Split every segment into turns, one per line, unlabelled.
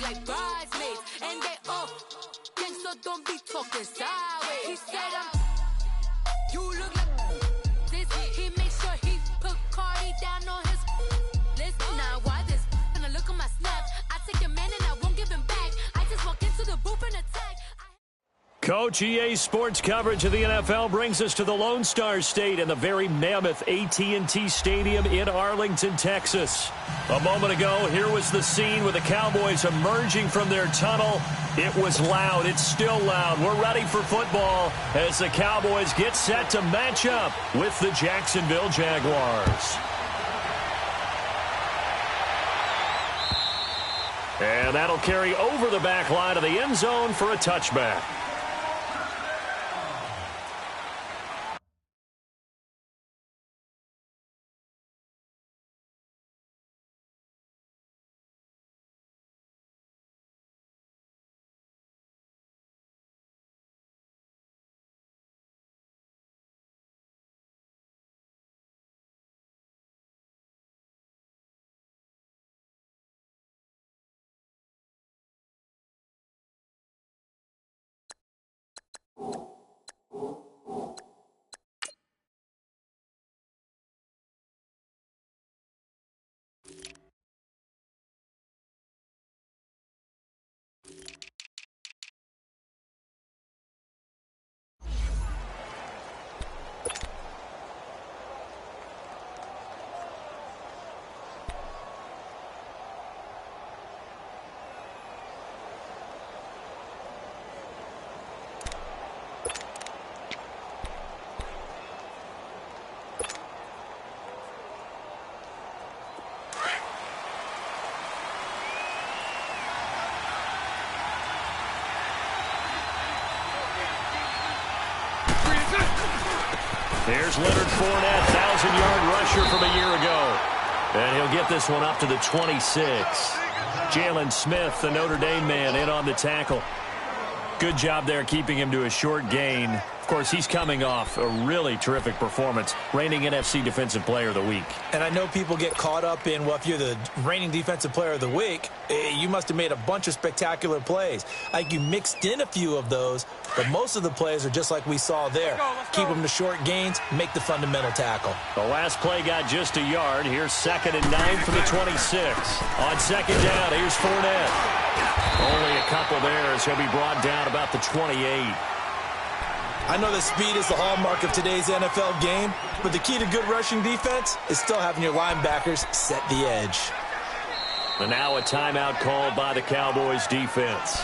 like bridesmaids. And they all gang, so don't be talking sideways. He said you look like this. He makes sure he put Cardi down on his list. Now why this? When I look at my snaps, I take your man and I won't give him back. I just walk into the booth and attack.
Coach EA Sports coverage of the NFL brings us to the Lone Star State and the very mammoth AT&T Stadium in Arlington, Texas. A moment ago, here was the scene with the Cowboys emerging from their tunnel. It was loud. It's still loud. We're ready for football as the Cowboys get set to match up with the Jacksonville Jaguars. And that'll carry over the back line of the end zone for a touchback. Here's Leonard Fournette, 1,000-yard rusher from a year ago. And he'll get this one up to the 26. Jalen Smith, the Notre Dame man, in on the tackle. Good job there keeping him to a short gain. Of course, he's coming off a really terrific performance, reigning NFC Defensive Player of the Week.
And I know people get caught up in, well, if you're the reigning Defensive Player of the Week, you must have made a bunch of spectacular plays. Like you mixed in a few of those, but most of the plays are just like we saw there. Keep them to short gains, make the fundamental tackle.
The last play got just a yard. Here's 2nd and 9 from the 26. On 2nd down, here's Fournette. Only a couple there as he'll be brought down about the 28.
I know that speed is the hallmark of today's NFL game, but the key to good rushing defense is still having your linebackers set the edge.
And now a timeout called by the Cowboys defense.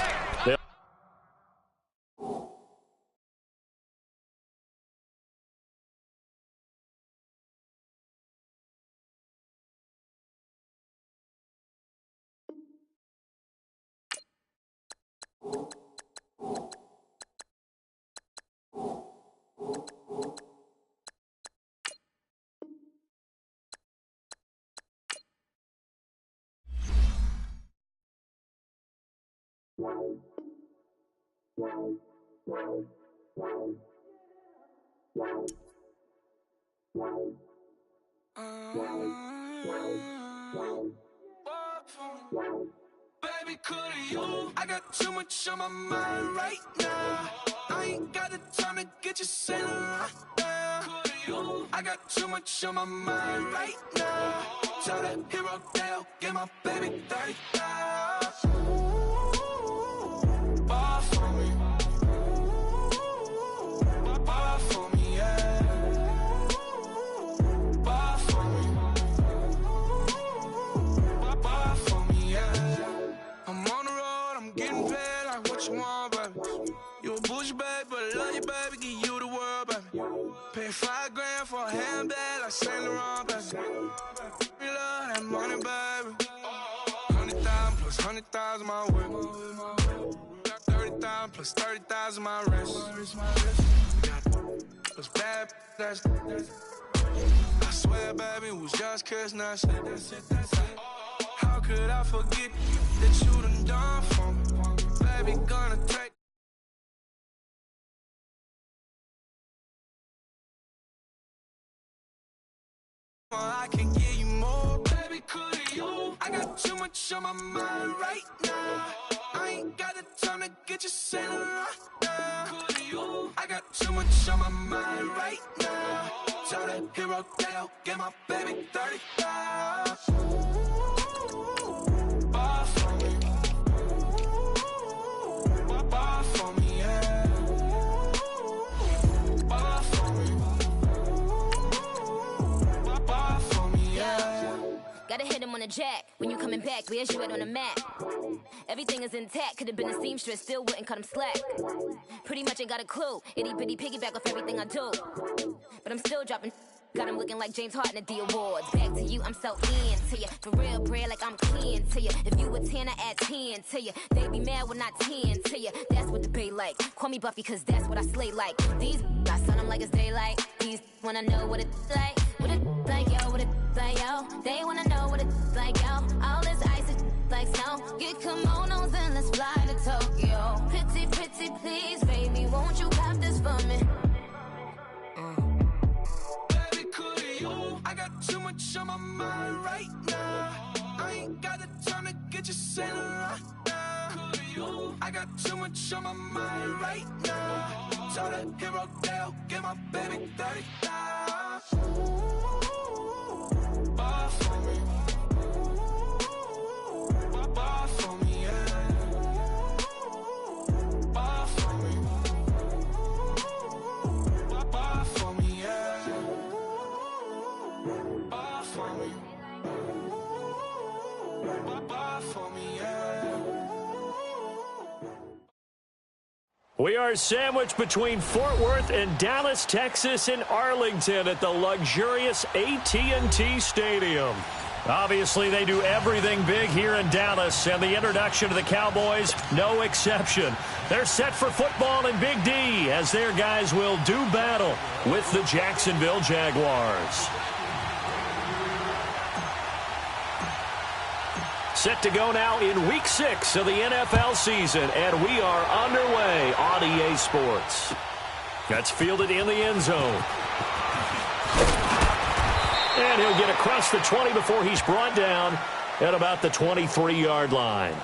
Baby, could you? I got too much on my mind right now. I ain't got the time to get you sailing right now. Could you? I got too much on my mind right now. Tell that hero Dale, get my baby 30,000. Ball for me. Ball for me, yeah. Ball for me. Ball for me, yeah. I'm on the road, I'm getting paid like what you want, baby. You a bougie, baby, but I love you, baby. Give you the world, baby. Pay $5 grand for a handbag like Saint Laurent, baby. We love that money, baby. 100,000 plus 100,000 my way. 30,000 plus 30,000 my wrist. We got those bad, that's I swear, baby, it was just kiss, that's it. How could I forget that you done done for me? Baby, gonna take. I can give you more, baby, could you? I got too much on my mind right now. too much on my mind right now. Tell that hero that I'll get my baby 35. Bar for me. Bar for me, yeah. Bar for me. Bar for me, yeah.
Gotta hit him on the jack. When you coming back, where's you at on the map? Everything is intact. Could've been a seamstress, still wouldn't cut him slack. Pretty much ain't got a clue. Itty bitty piggyback off everything I do. But I'm still dropping. Got him looking like James Harden at the awards. Back to you, I'm so into you. For real, bread, like I'm keen to you. If you a 10, I add 10 to you. They be mad when I 10 to you. That's what the bay like. Call me Buffy, cause that's what I slay like. These, I son them like it's daylight. These wanna know what it's like. What it like, yo, what it like, yo. They wanna know what it's like, yo. All this ice is like snow. Get kimonos and let's fly to Tokyo. Pretty, pretty, please, baby, won't you have this for me?
I got too much on my mind right now. I ain't got the time to get you sailing right now. I got too much on my mind right now. Tell that hero that I'll get my baby 35. Bar for me. Bar for me, yeah. Bar for me. Bar for me, yeah. Bar for me. Bar for me, yeah.
We are sandwiched between Fort Worth and Dallas, Texas, and Arlington at the luxurious AT&T Stadium. Obviously, they do everything big here in Dallas, and the introduction to the Cowboys, no exception. They're set for football in Big D as their guys will do battle with the Jacksonville Jaguars. Set to go now in Week 6 of the NFL season, and we are underway on EA Sports. That's fielded in the end zone. And he'll get across the 20 before he's brought down at about the 23-yard line.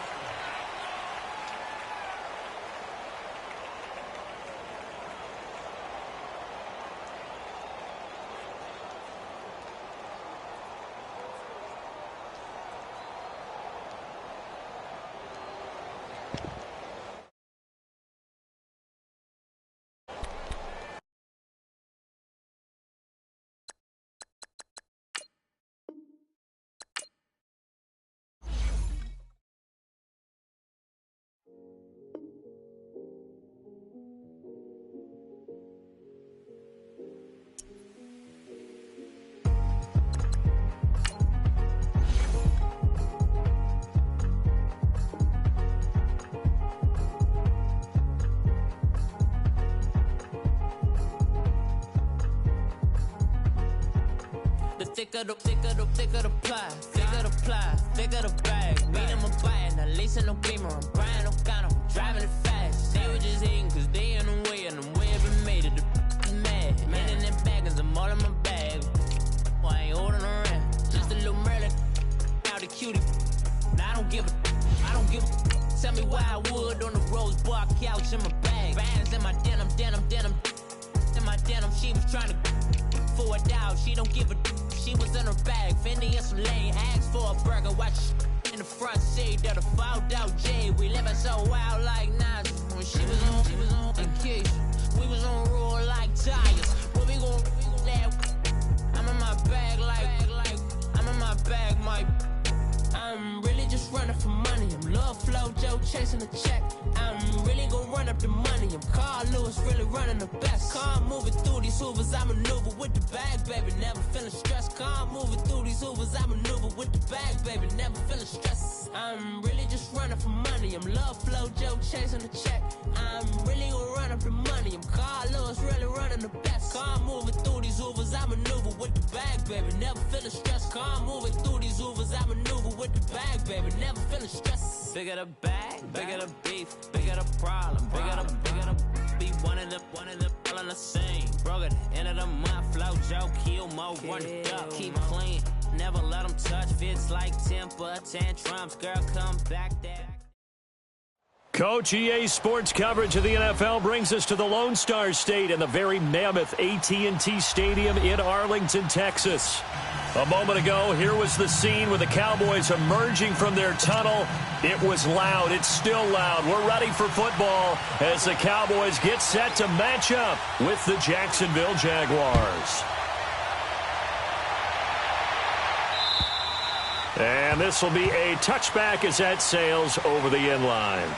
Thicker the pie, thicker the bag. Beat them a bite, not lacing no beamer. I'm Brian O'Connor, I'm driving it fast. They were just hating cause they in the way, and the way I've been made it, the is mad. Man in them baggins, I'm all in my bag. Well, I ain't holding around, just a little Merlin, out the cutie. Now I don't give a. Tell me why I would on the rose bar couch in my bag. Bands in my denim. In my denim, she was trying to for a doubt, she don't give a. She was in her bag, Fendi and some lane. Asked for a burger, watch in the front seat. That a fouled out J. We living so wild like Nas. When she was on vacation, we was on roll like tires. Where we gon' let? I'm in my bag like I'm in my bag, my. I'm really just running for money. I'm Love Flow Joe chasing the check. I'm really gon' run up the money. I'm Carl Lewis, really running the best. Car moving through these Hoovers, I maneuver with the bag, baby. Never feeling stressed. Car moving through these Hoovers, I maneuver with the bag, baby. Never feeling stressed. I'm really just running for money. I'm Love Flow Joe chasing the check. I'm really gon' run up the money. I'm Carl Lewis, really running the best. Car moving through these Hoovers, I maneuver with the bag, baby. Never feeling stressed. Car moving through these Hoovers, I maneuver with the bag, baby. Never feeling stressed. Bigger the bag, bigger the beef, bigger the problem, bigger the be one of them all in the same. Broke at the end of the month, flow Joe, kill mo, run it up, keep clean, never let them touch. Fits like temper tantrums, girl, come back there.
Coach EA Sports coverage of the NFL brings us to the Lone Star State in the very mammoth AT&T Stadium in Arlington, Texas. A moment ago, here was the scene with the Cowboys emerging from their tunnel. It was loud. It's still loud. We're ready for football as the Cowboys get set to match up with the Jacksonville Jaguars. And this will be a touchback as that sails over the end line.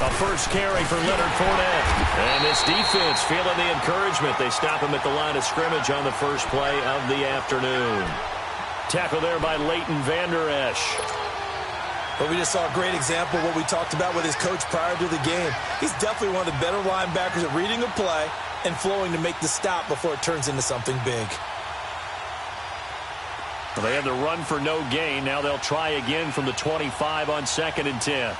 A first carry for Leonard Fournette. And this defense feeling the encouragement. They stop him at the line of scrimmage on the first play of the afternoon. Tackle there by Leighton Vander Esch.
But we just saw a great example of what we talked about with his coach prior to the game. He's definitely one of the better linebackers at reading a play and flowing to make the stop before it turns into something big.
Well, they had the run for no gain. Now they'll try again from the 25 on 2nd and 10.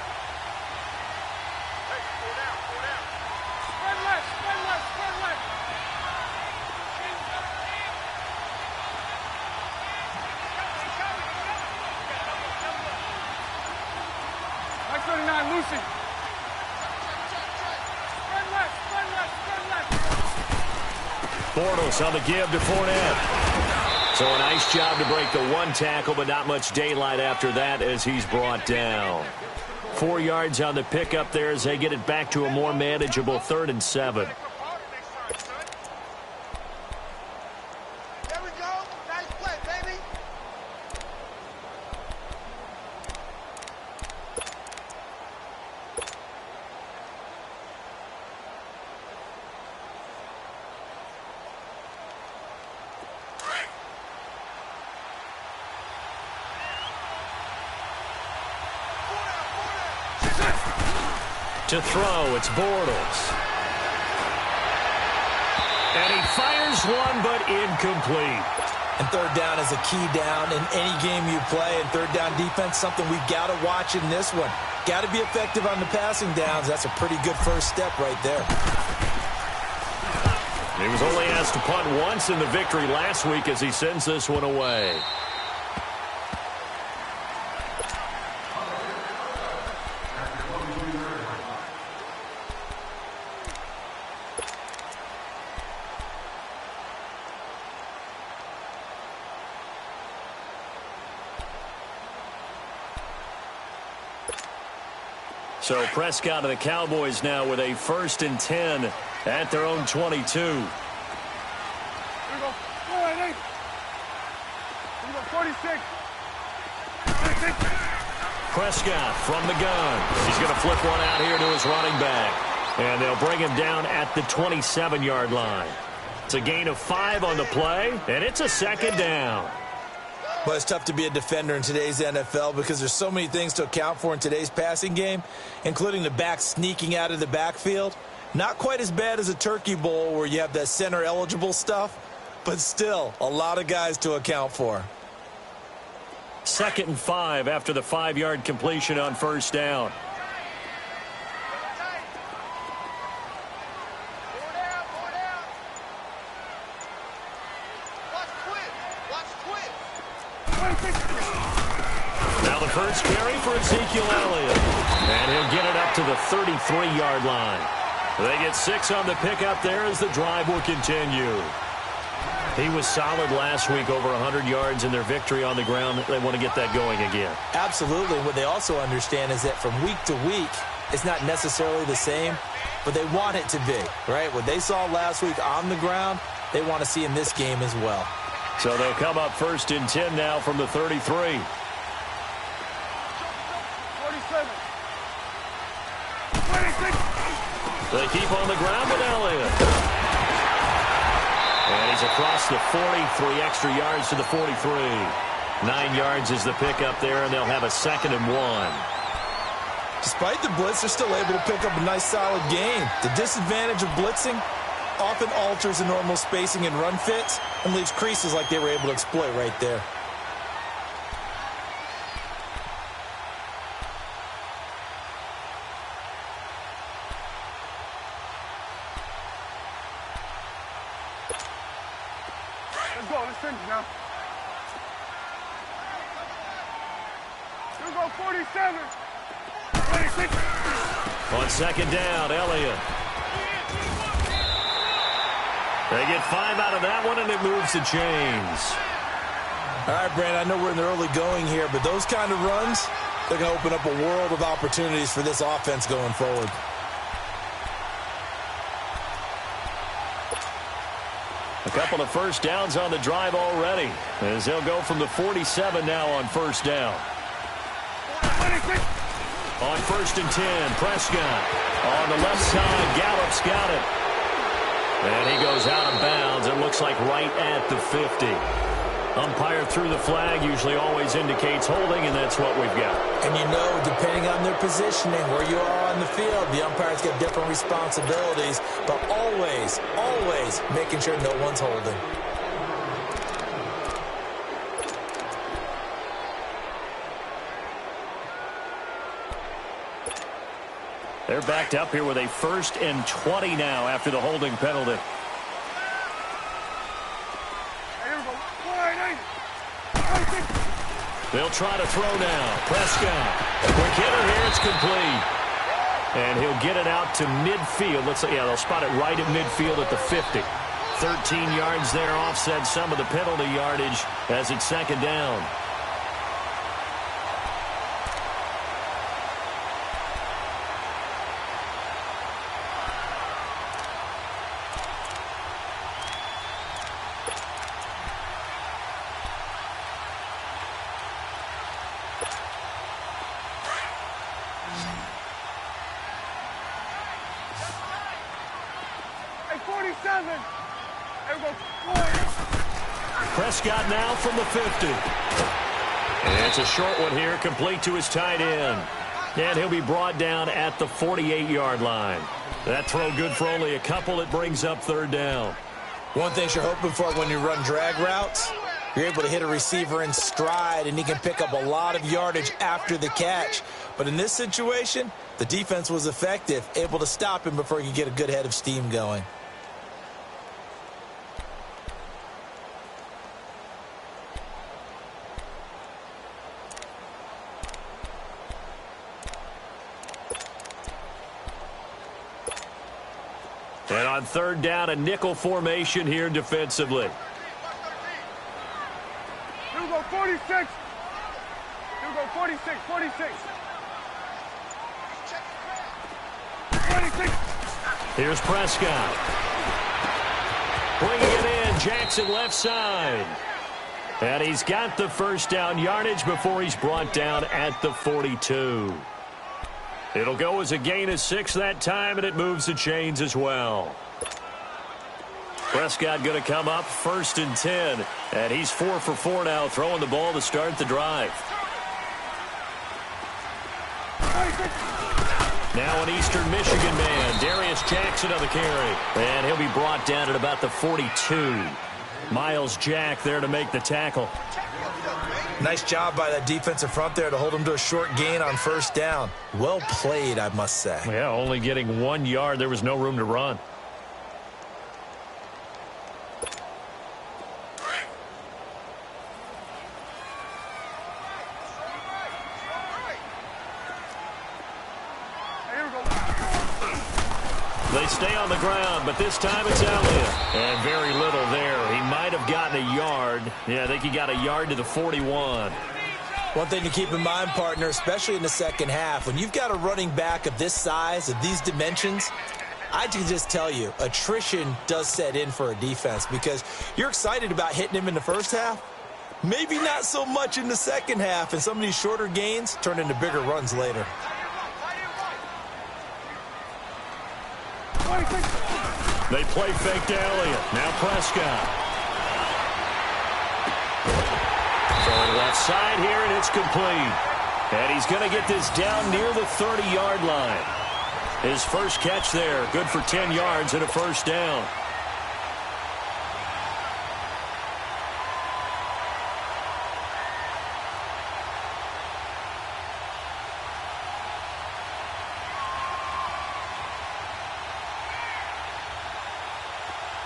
Bortles on the give to Fournette. So a nice job to break the one tackle, but not much daylight after that as he's brought down. 4 yards on the pickup there as they get it back to a more manageable 3rd and 7.
There we go. Nice play, baby.
To throw, it's Bortles. And he fires one, but incomplete.
And third down is a key down in any game you play. And third down defense, something we've got to watch in this one. Got to be effective on the passing downs. That's a pretty good first step right there.
He was only asked to punt once in the victory last week as he sends this one away. So Prescott and the Cowboys now with a 1st and 10 at their own 22.
Here we go. Go ahead, 8. Here we go, 46.
Prescott from the gun. He's going to flip one out here to his running back. And they'll bring him down at the 27-yard line. It's a gain of 5 on the play, and it's a 2nd down.
But it's tough to be a defender in today's NFL because there's so many things to account for in today's passing game, including the back sneaking out of the backfield. Not quite as bad as a turkey bowl where you have that center-eligible stuff, but still a lot of guys to account for.
2nd and 5 after the 5-yard completion on 1st down. Now the first carry for Ezekiel Elliott. And he'll get it up to the 33-yard line. They get 6 on the pickup there as the drive will continue. He was solid last week, over 100 yards in their victory on the ground. They want to get that going again.
Absolutely. What they also understand is that from week to week, it's not necessarily the same, but they want it to be, right? What they saw last week on the ground, they want to see in this game as well.
So they'll come up 1st and 10 now from the 33.
47.
They keep on the ground with Elliott. across the 40, 3 extra yards to the 43. 9 yards is the pickup there, and they'll have a 2nd and 1.
Despite the blitz, they're still able to pick up a nice, solid gain. The disadvantage of blitzing often alters the normal spacing and run fits and leaves creases like they were able to exploit right there.
Let's go. Let's finish now. Let's go 47. 26.
On 2nd down, Elliott. They get 5 out of that one, and it moves the chains.
All right, Brandon, I know we're in the early going here, but those kind of runs, they're going to open up a world of opportunities for this offense going forward.
A couple of first downs on the drive already, as they'll go from the 47 now on 1st down.
26.
On 1st and 10, Prescott. On the left side, Gallup's got it. And he goes out of bounds. It looks like right at the 50. Umpire threw the flag, usually always indicates holding, and that's what we've got.
And you know, depending on their positioning, where you are on the field, the umpires get different responsibilities, but always, always making sure no one's holding.
They're backed up here with a 1st and 20 now after the holding penalty.
Here we go. 48. 26.
They'll try to throw now. Prescott. Quick hitter here. It's complete. And he'll get it out to midfield. They'll spot it right at midfield at the 50. 13 yards there, offset some of the penalty yardage as it's 2nd down.
Hey, 47. Here we go. 40.
Prescott now from the 50. And it's a short one here, complete to his tight end. And he'll be brought down at the 48-yard line. That throw good for only a couple. It brings up 3rd down.
One thing you're hoping for when you run drag routes, you're able to hit a receiver in stride, and he can pick up a lot of yardage after the catch. But in this situation, the defense was effective, able to stop him before he could get a good head of steam going.
And on 3rd down, a nickel formation here defensively.
Here we go. 46. Here we go. 46. 46. 26.
Here's Prescott. Bringing it in, Jackson left side. And he's got the 1st down yardage before he's brought down at the 42. It'll go as a gain of 6 that time, and it moves the chains as well. Prescott going to come up 1st and 10, and he's 4 for 4 now, throwing the ball to start the drive. Now an Eastern Michigan man, Darius Jackson on the carry, and he'll be brought down at about the 42. Miles Jack there to make the tackle.
Nice job by that defensive front there to hold him to a short gain on 1st down. Well played, I must say.
Yeah, only getting 1 yard. There was no room to run. They stay on the ground, but this time it's Elliott. And very little there. He might have gotten a yard. Yeah, I think he got a yard to the 41.
One thing to keep in mind, partner, especially in the 2nd half, when you've got a running back of this size, of these dimensions, I can just tell you, attrition does set in for a defense because you're excited about hitting him in the 1st half. Maybe not so much in the 2nd half, and some of these shorter gains turn into bigger runs later.
They play fake to Elliott. Now Prescott. left side here, and it's complete. And he's going to get this down near the 30-yard line. His first catch there, good for 10 yards and a first down.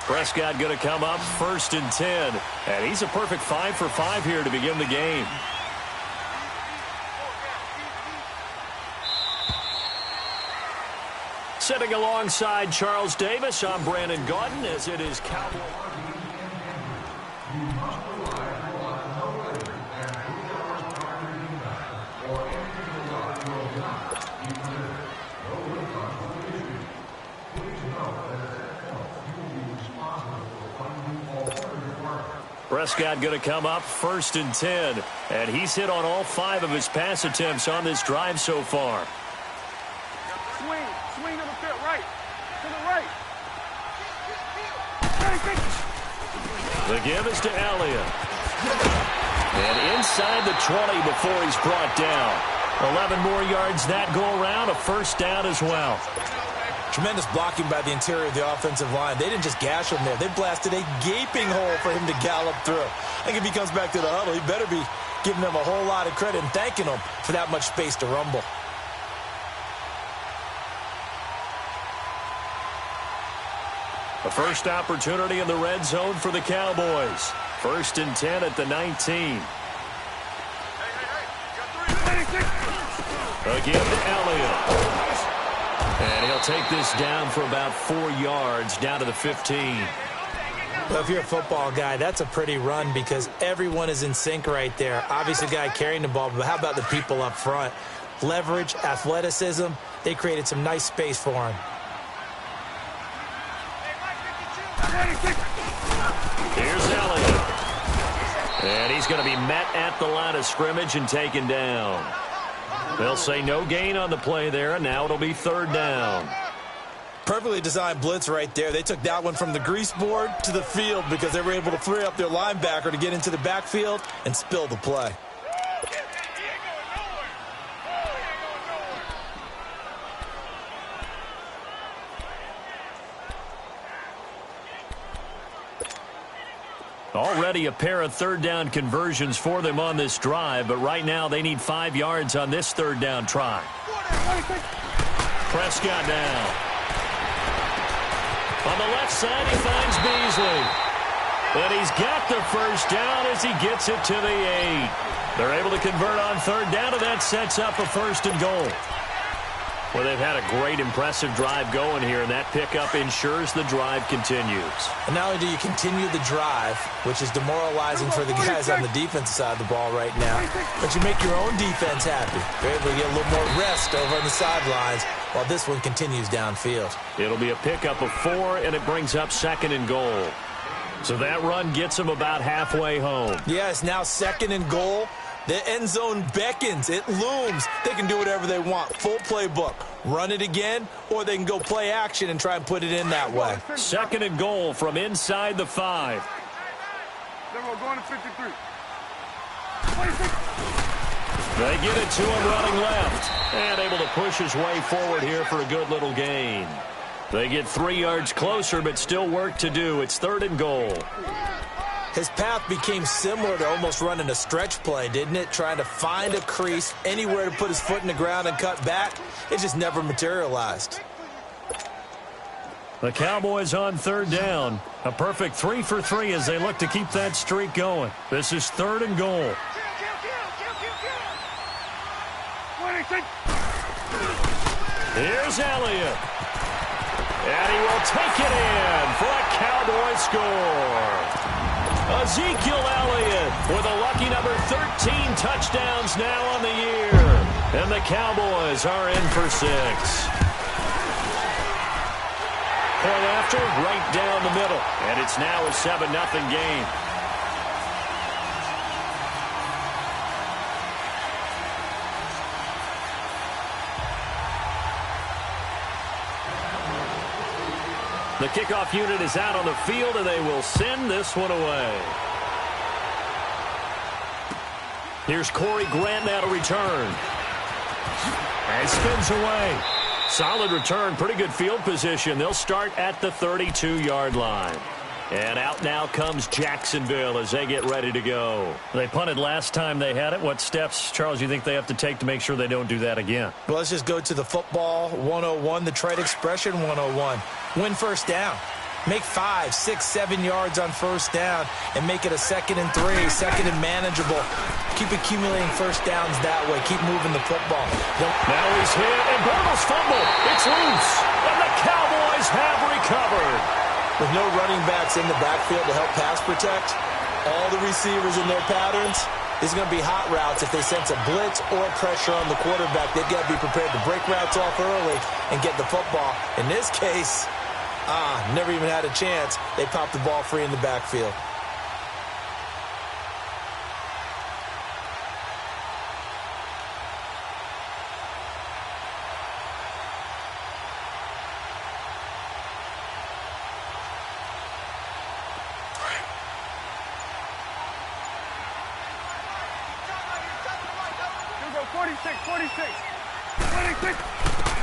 Prescott going to come up 1st and 10. And he's a perfect 5 for 5 here to begin the game. Sitting alongside Charles Davis, I'm Brandon Gaudin, as it is Cowboy. Prescott going to come up 1st and 10. And he's hit on all 5 of his pass attempts on this drive so far.
Swing to the field, right. To the right.
The give is to Elliott. And inside the 20 before he's brought down. 11 more yards that go around, a first down as well.
Tremendous blocking by the interior of the offensive line. They didn't just gash him there. They blasted a gaping hole for him to gallop through. I think if he comes back to the huddle, he better be giving them a whole lot of credit and thanking them for that much space to rumble.
A first opportunity in the red zone for the Cowboys. 1st and 10 at the 19. Again to Elliott. And he'll take this down for about 4 yards, down to the 15.
Well, if you're a football guy, that's a pretty run because everyone is in sync right there. Obviously, the guy carrying the ball, but how about the people up front? Leverage, athleticism, they created some nice space for him.
Here's Elliott. And he's going to be met at the line of scrimmage and taken down. They'll say no gain on the play there, and now it'll be 3rd down.
Perfectly designed blitz right there. They took that one from the grease board to the field because they were able to free up their linebacker to get into the backfield and spill the play.
Already a pair of 3rd down conversions for them on this drive, but right now they need 5 yards on this 3rd down try. Prescott now. On the left side, he finds Beasley. And he's got the first down as he gets it to the 8. They're able to convert on 3rd down, and that sets up a 1st and goal. Well, they've had a great, impressive drive going here, and that pickup ensures the drive continues.
And not only do you continue the drive, which is demoralizing for the guys on the defensive side of the ball right now, but you make your own defense happy. You're able to get a little more rest over on the sidelines while this one continues downfield.
It'll be a pickup of 4, and it brings up 2nd and goal. So that run gets them about halfway home.
Yeah, it's now 2nd and goal. The end zone beckons. It looms. They can do whatever they want. Full playbook. Run it again, or they can go play action and try and put it in that way.
2nd and goal from inside the 5.
Then we're going to 53.
They get it to him running left. And able to push his way forward here for a good little gain. They get 3 yards closer, but still work to do. It's 3rd and goal.
His path became similar to almost running a stretch play, didn't it? Trying to find a crease, anywhere to put his foot in the ground and cut back. It just never materialized.
The Cowboys on 3rd down. A perfect 3 for 3 as they look to keep that streak going. This is 3rd and goal. Here's Elliott. And he will take it in for a Cowboy score. Ezekiel Elliott with a lucky number 13 touchdowns now on the year. And the Cowboys are in for 6. Point after, right down the middle. And it's now a 7-0 game. The kickoff unit is out on the field, and they will send this one away. Here's Corey Grant now to return. And spins away. Solid return, pretty good field position. They'll start at the 32-yard line. And out now comes Jacksonville as they get ready to go. They punted last time they had it. What steps, Charles, you think they have to take to make sure they don't do that again?
Well, let's just go to the football 101, the trade expression 101. Win first down. Make 5, 6, 7 yards on first down and make it a 2nd and 3, 2nd and manageable. Keep accumulating first downs that way. Keep moving the football.
Now he's hit, and Bortles fumble. It's loose, and the Cowboys have recovered.
With no running backs in the backfield to help pass protect, all the receivers in their patterns, it's going to be hot routes. If they sense a blitz or pressure on the quarterback, they've got to be prepared to break routes off early and get the football. In this case, never even had a chance. They popped the ball free in the backfield.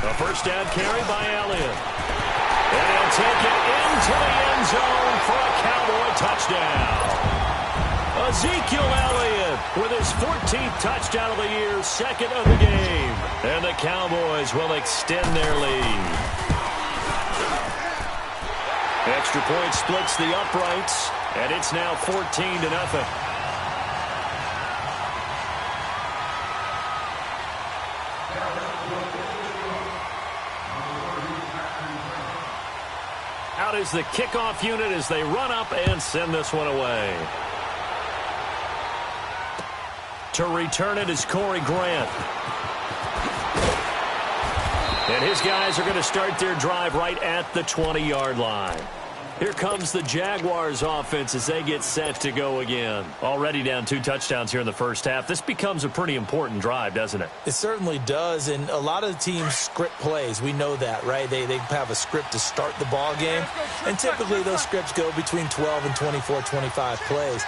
A first down carry by Elliott. And he'll take it into the end zone for a Cowboy touchdown. Ezekiel Elliott with his 14th touchdown of the year, 2nd of the game. And the Cowboys will extend their lead. Extra point splits the uprights, and it's now 14-0. Out is the kickoff unit as they run up and send this one away. To return it is Corey Grant. And his guys are going to start their drive right at the 20-yard line. Here comes the Jaguars offense as they get set to go again. Already down 2 touchdowns here in the first half. This becomes a pretty important drive, doesn't it?
It certainly does, and a lot of the teams script plays. We know that, right? They have a script to start the ball game, and typically those scripts go between 12 and 24, 25 plays.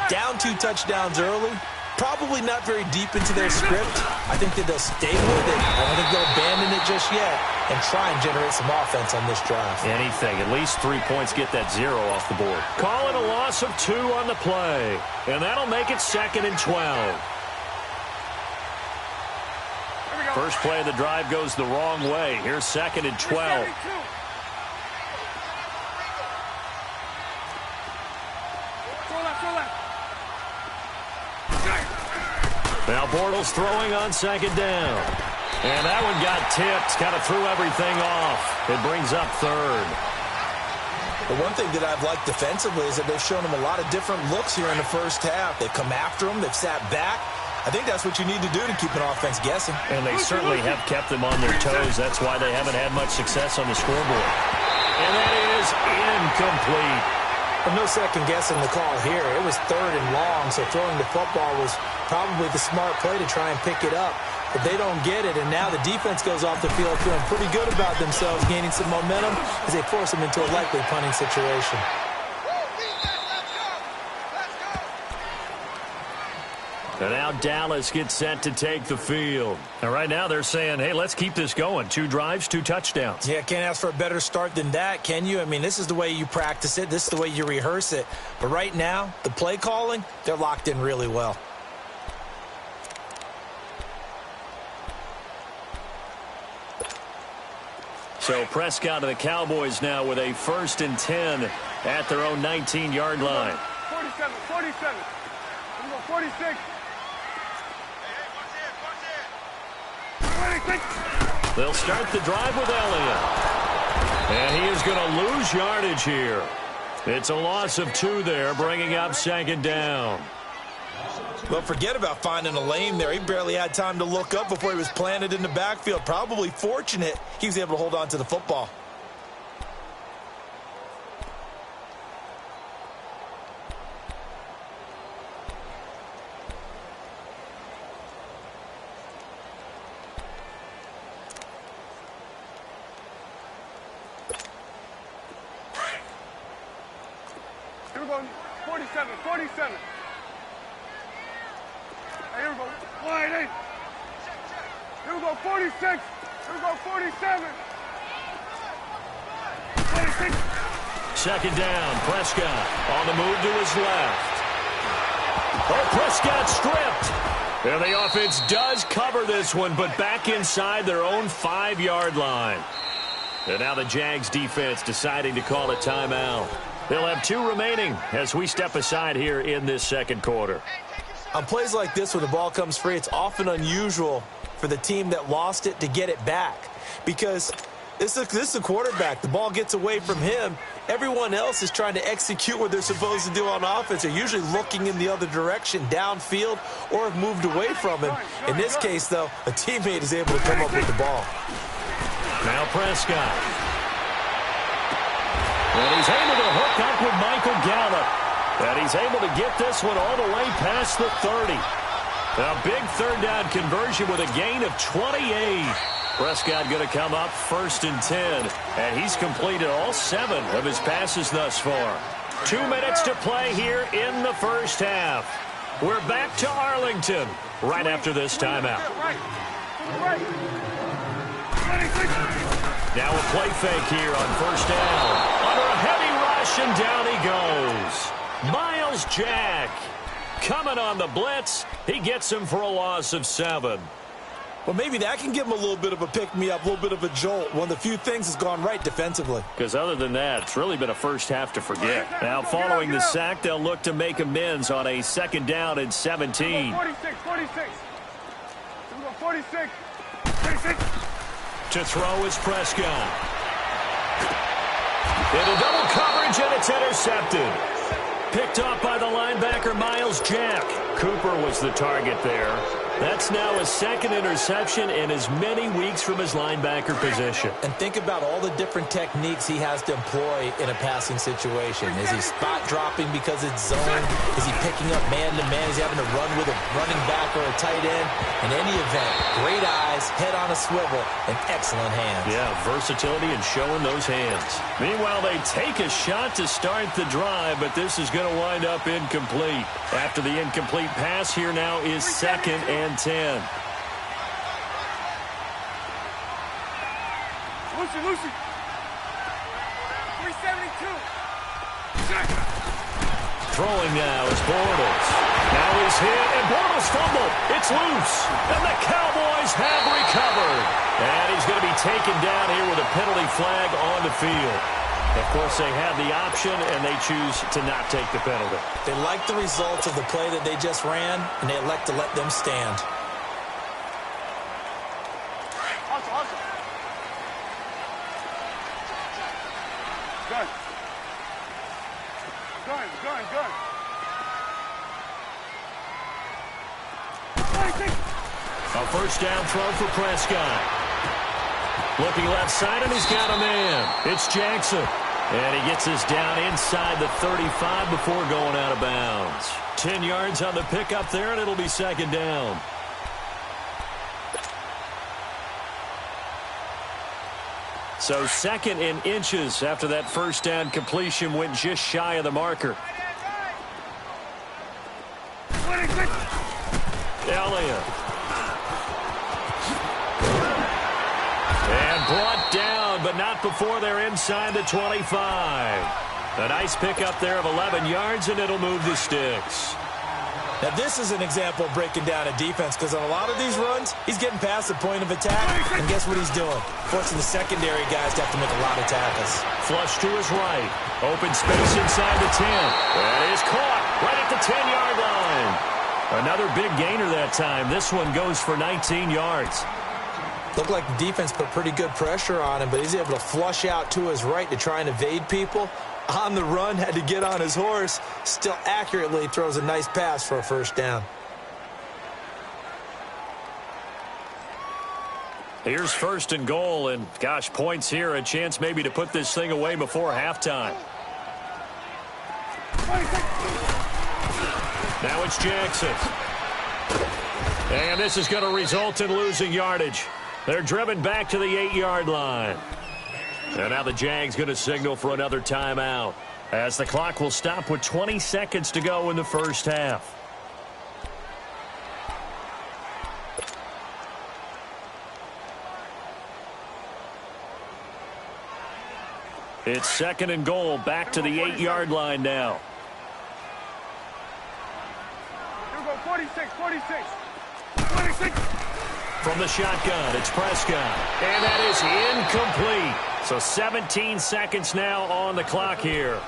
Down 2 touchdowns early, probably not very deep into their script. I think that they'll stay with it. I don't think they'll abandon it just yet and try and generate some offense on this drive.
Anything. At least 3 points, get that 0 off the board. Call it a loss of 2 on the play. And that'll make it 2nd and 12. First play of the drive goes the wrong way. Here's 2nd and 12. Now Bortles throwing on 2nd down. And that one got tipped. Kind of threw everything off. It brings up 3rd.
The one thing that I've liked defensively is that they've shown them a lot of different looks here in the first half. They've come after them. They've sat back. I think that's what you need to do to keep an offense guessing.
And they certainly have kept them on their toes. That's why they haven't had much success on the scoreboard. And that is incomplete.
No second guessing the call here. It was 3rd and long, so throwing the football was probably the smart play to try and pick it up. But they don't get it, and now the defense goes off the field feeling pretty good about themselves, gaining some momentum as they force them into a likely punting situation.
And now Dallas gets set to take the field. And right now they're saying, hey, let's keep this going. 2 drives, 2 touchdowns.
Yeah, can't ask for a better start than that, can you? I mean, this is the way you practice it. This is the way you rehearse it. But right now, the play calling, they're locked in really well.
So Prescott and the Cowboys now with a 1st and 10 at their own 19-yard line.
47. We go 46.
They'll start the drive with Elliott. And he is going to lose yardage here. It's a loss of 2 there, bringing up 2nd down.
Well, forget about finding a lane there. He barely had time to look up before he was planted in the backfield. Probably fortunate he was able to hold on to the football.
Here we go. 47. Here we go. Wide 8. Here we go, 46. Here we go, 47. 46.
Second down, Prescott on the move to his left. Oh, Prescott stripped. And the offense does cover this one, but back inside their own 5-yard line. And now the Jags defense deciding to call a timeout. They'll have 2 remaining as we step aside here in this second quarter.
On plays like this where the ball comes free, it's often unusual for the team that lost it to get it back. Because this is a quarterback. The ball gets away from him. Everyone else is trying to execute what they're supposed to do on offense. They're usually looking in the other direction, downfield, or have moved away from him. In this case, though, a teammate is able to come up with the ball.
Now Prescott. And he's able to hook up with Michael Gallup. And he's able to get this one all the way past the 30. A big third down conversion with a gain of 28. Prescott going to come up 1st and 10. And he's completed all 7 of his passes thus far. 2 minutes to play here in the first half. We're back to Arlington right after this timeout. Now a play fake here on first down. Under a heavy rush, and down he goes. Miles Jack coming on the blitz. He gets him for a loss of 7.
Well, maybe that can give him a little bit of a pick-me-up, a little bit of a jolt. One of the few things that's gone right defensively.
Because other than that, it's really been a first half to forget. Now, following the sack, they'll look to make amends on a 2nd down and 17.
46, 46. Here we go, 46. 46.
To throw is Prescott. Into double coverage, and it's intercepted. Picked off by the linebacker, Miles Jack. Cooper was the target there. That's now his 2nd interception in as many weeks from his linebacker position.
And think about all the different techniques he has to employ in a passing situation. Is he spot dropping because it's zone? Is he picking up man-to-man? Is he having to run with a running back or a tight end? In any event, great eyes, head on a swivel, and excellent hands.
Yeah, versatility and showing those hands. Meanwhile, they take a shot to start the drive, but this is going to wind up incomplete. After the incomplete pass, here now is 2nd and 10.
Lucy. 372.
Throwing now is Bortles. Now he's hit, and Bortles fumbled. It's loose, and the Cowboys have recovered. And he's going to be taken down here with a penalty flag on the field. Of course, they have the option, and they choose to not take the penalty.
They like the results of the play that they just ran, and they elect to let them stand.
Gun.
A first down throw for Prescott. Looking left side, and he's got a man. It's Jackson. And he gets us down inside the 35 before going out of bounds. 10 yards on the pickup there, and it'll be 2nd down. So 2nd in inches after that first down completion went just shy of the marker. Elliott. And brought down, but not before they're inside the 25. A nice pickup there of 11 yards, and it'll move the sticks.
Now, this is an example of breaking down a defense, because on a lot of these runs, he's getting past the point of attack, and guess what he's doing? Forcing the secondary guys to have to make a lot of tackles.
Flush to his right. Open space inside the 10. That is caught right at the 10-yard line. Another big gainer that time. This one goes for 19 yards.
Looked like the defense put pretty good pressure on him, but he's able to flush out to his right to try and evade people. On the run, had to get on his horse. Still accurately throws a nice pass for a first down.
Here's 1st and goal, and gosh, points here. A chance maybe to put this thing away before halftime. Now it's Jackson. And this is going to result in losing yardage. They're driven back to the 8-yard line. And now the Jags going to signal for another timeout, as the clock will stop with 20 seconds to go in the first half. It's 2nd and goal, back to the 8-yard line now.
Here we go, 46, 46. 46.
From the shotgun, it's Prescott. And that is incomplete. So 17 seconds now on the clock here.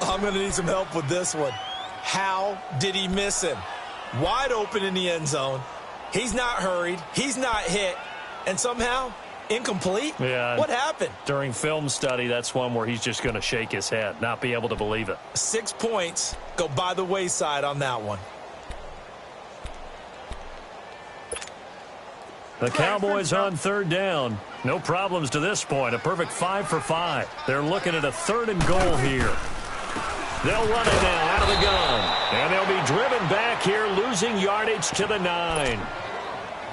I'm going to need some help with this one. How did he miss him? Wide open in the end zone. He's not hurried. He's not hit. And somehow, incomplete?
Yeah.
What happened?
During film study, that's one where he's just going to shake his head, not be able to believe it.
6 points go by the wayside on that one.
The Cowboys on 3rd down. No problems to this point. A perfect 5 for 5. They're looking at a 3rd and goal here. They'll run it now out of the gun. And they'll be driven back here, losing yardage to the 9.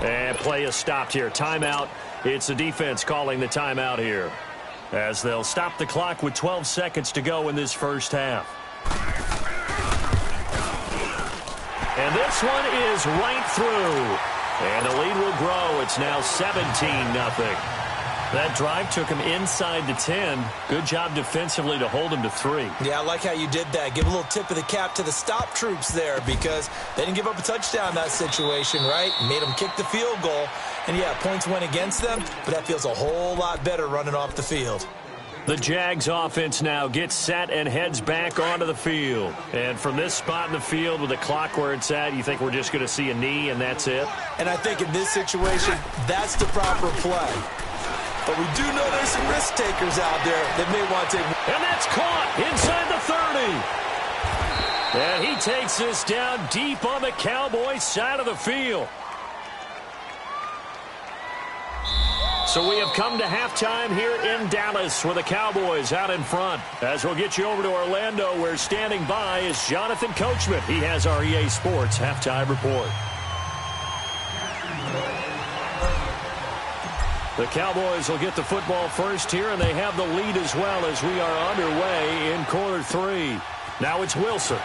And play is stopped here. Timeout. It's the defense calling the timeout here, as they'll stop the clock with 12 seconds to go in this first half. And this one is right through. And the lead will grow. It's now 17-0. That drive took him inside the 10. Good job defensively to hold him to 3.
Yeah, I like how you did that. Give a little tip of the cap to the stop troops there, because they didn't give up a touchdown in that situation, right? Made them kick the field goal. And, yeah, points went against them, but that feels a whole lot better running off the field.
The Jags offense now gets set and heads back onto the field. And from this spot in the field with the clock where it's at, you think we're just going to see a knee and that's it?
And I think in this situation, that's the proper play. But we do know there's some risk takers out there that may want to.
And that's caught inside the 30. And he takes this down deep on the Cowboys side of the field. So we have come to halftime here in Dallas with the Cowboys out in front. As we'll get you over to Orlando, where standing by is Jonathan Coachman. He has our EA Sports halftime report. The Cowboys will get the football first here, and they have the lead as well as we are underway in quarter 3. Now it's Wilson.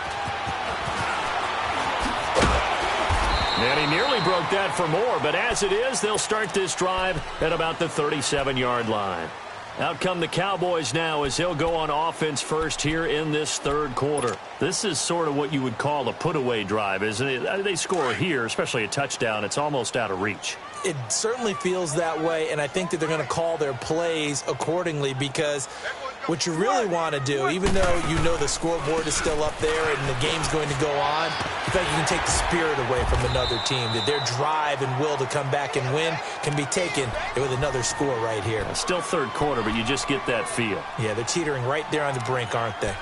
And he nearly broke that for more, but as it is, they'll start this drive at about the 37-yard line. Out come the Cowboys now as they'll go on offense first here in this 3rd quarter. This is sort of what you would call a put-away drive, isn't it? They score here, especially a touchdown. It's almost out of reach.
It certainly feels that way, and I think that they're going to call their plays accordingly, because what you really want to do, even though you know the scoreboard is still up there and the game's going to go on, you think you can take the spirit away from another team, that their drive and will to come back and win can be taken with another score right here.
It's still 3rd quarter, but you just get that feel.
Yeah, they're teetering right there on the brink, aren't they?